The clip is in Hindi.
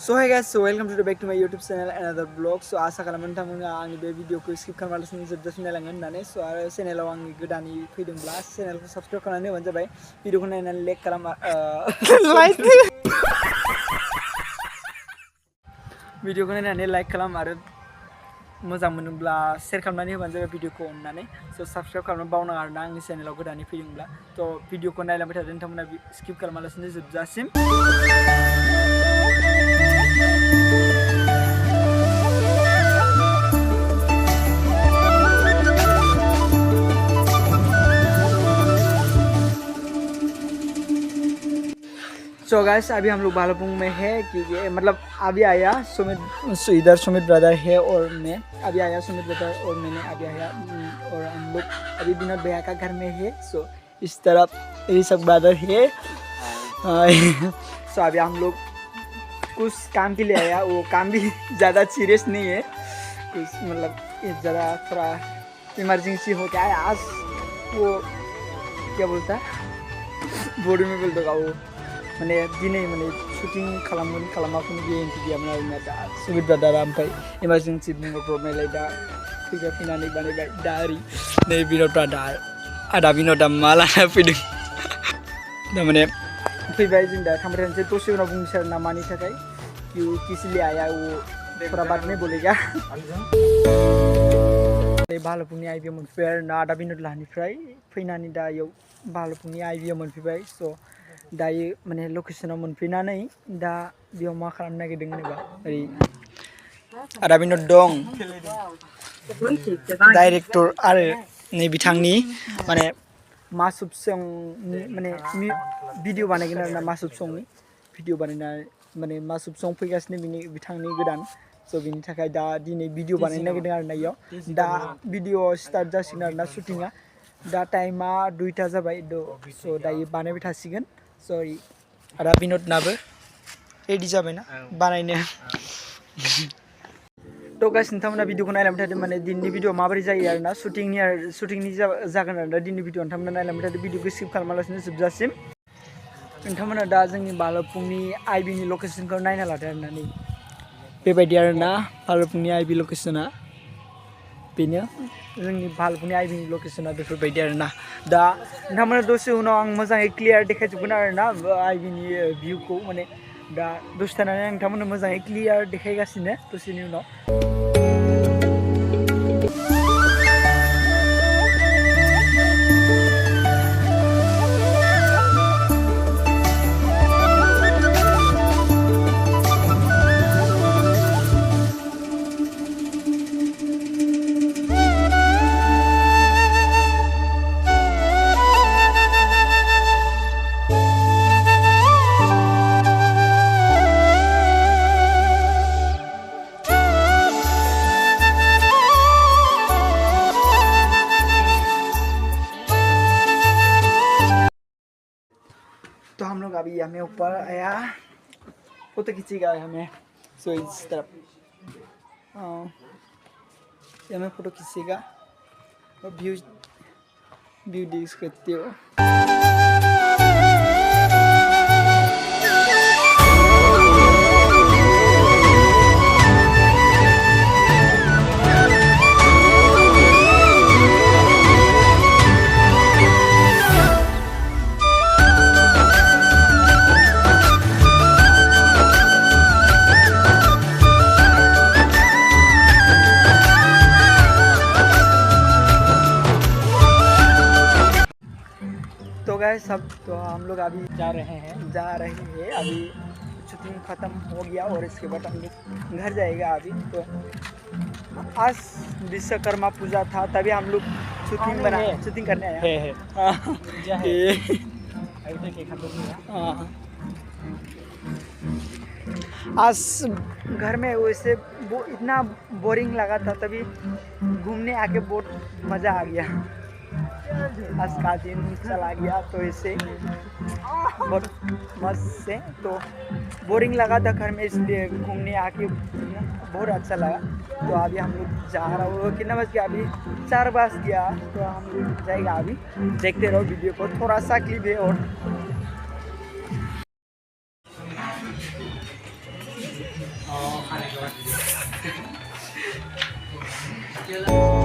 So hey guys, so welcome to the back to my YouTube channel another vlog. So आशा खालामो नोंथांमोना आंनि बे भिडिअखौ स्किप खालामालासिनो जोबजासिम नायलांगोन होननानै so आरो चेनेलाव आंनि गोदानै फैदोंब्ला चेनेलखौ साबस्क्राइब खालामनानै होबानो जाबाय भिडिअखौ नायनानै लाइक खालाम भिडिअखौ नायनानै लाइक खालाम आरो मोजां मोनोब्ला शेयार खालामनानै होबानो जाबाय भिडिअखौ अननानै so साबस्क्राइब खालामनो बावनाङा आरोना आंनि चेनेलाव गोदानै फैदोंब्ला तो भिडिअखौ नायलांबाय थादो नोंथांमोना स्किप खालामालासिनो जोबजासिम So guys, अभी हम लोग भालुपुंग में है क्योंकि मतलब अभी आया इधर सुमित ब्रदर है और मैं अभी आया सुमित ब्रदर और मैंने अभी आया और हम लोग अभी विनोद भैया का घर में है सो इस तरफ ये सब ब्रदर है सो अभी हम लोग कुछ काम के लिए आया वो काम भी ज़्यादा सीरियस नहीं है कुछ मतलब ज़रा थोड़ा इमरजेंसी हो गया है आज वो क्या बोलता है बॉडी में बोल दूँगा वो माने दिनै माने शुटिं खालामाखैमोन गेजेन्सि गैयामोन आरोना दा सुमित ब्रादारा ओमफ्राय इमारजेन्सि बुंहरब्रबनायलाय दा फैनानै बानायबाय दा ओरै नै विनोद ब्रादार आदा विनोदा मा लाना फैदों थारमाने फैबाय जों दा थांबाय थानोसै दसे उनाव बुंनोसै आरोना मानि थाखाय किसलिए आया वो थोड़ा बाद में बोलेगा भालुपुंनि आइबिआव मोनफैबाय आरोना आदा विनोद लाहानिफ्राय फैनानै दा इयाव भालुपुंनि आइबिआव मोनफैबाय स' दायो माने लकेशनाव मोनफैनानै दा बेयाव मा खालामनो नागिरदों होनोबा ओरै आदा विनोद दं डाइरेक्टर आरो नै बिथांनि माने मासुब सं माने भिडिअ बानायगोन आरोना मासुब संनि भिडिअ बानायनाय माने मासुब सं फैगासिनो बिथांनि गोदान स' बिनि थाखाय दा दिनै भिडिअ बानायनो नागिरदों आरोना इयाव दा भिडिअ स्टार्ट जासिगोन आरोना शुटिंआ दा टाइमा 2टा जाबाय स' दायो बानायबाय थासिगोन सरि आदा विनोदनाबो रेडि जाबायना बानायनो तो गाइस नोंथांमोना भिडिअखौ नायलांबाय थादो माने दिनैनि भिडिअ माबोरै जायो आरोना शुटिंनि जागोन आरोना दिनैनि भिडिअ नोंथांमोना नायलांबाय थादो भिडिअखौ स्किप खालामालासिनो जोबजासिम नोंथांमोना दा जोंनि भालुपुंनि आइबिनि लकेशनखौ नायना लादो आरोना नै बेबायदि आरोना भालुपुंनि आइबि लकेशना बेनो जोंनि भालुपुंनि आइबिनि लकेशना बेफोरबायदि आरोना दा नोंथांमोना दसे उनाव आं मोजाङै क्लियार देखायजोबगोन आरोना आइबिनि भिउखौ माने दा दसे थानानै आं नोंथांमोननो मोजाङै क्लियार देखायगासिनो दसेनि उनाव तो हम लोग अभी हमें ऊपर आया फोटो खींचेगा हमें सो इस तरफ हमें फोटो खींचेगा और व्यू देख सकते हो तो गाइस सब तो हम लोग अभी जा रहे हैं अभी शूटिंग ख़त्म हो गया और इसके बाद हम लोग घर जाएगा अभी तो आज विश्वकर्मा पूजा था तभी हम लोग शूटिंग करने आए हैं आज घर में वैसे इतना बोरिंग लगा था तभी घूमने आके बहुत मज़ा आ गया आज का दिन चला गया तो ऐसे बहुत मस्त से तो बोरिंग लगा था घर में इसलिए घूमने आके बहुत अच्छा लगा तो अभी हम लोग जा रहा हूँ कितना बज गया अभी 4 बज गया तो हम लोग जाएगा अभी देखते रहो वीडियो को थोड़ा सा क्लिप है और केलं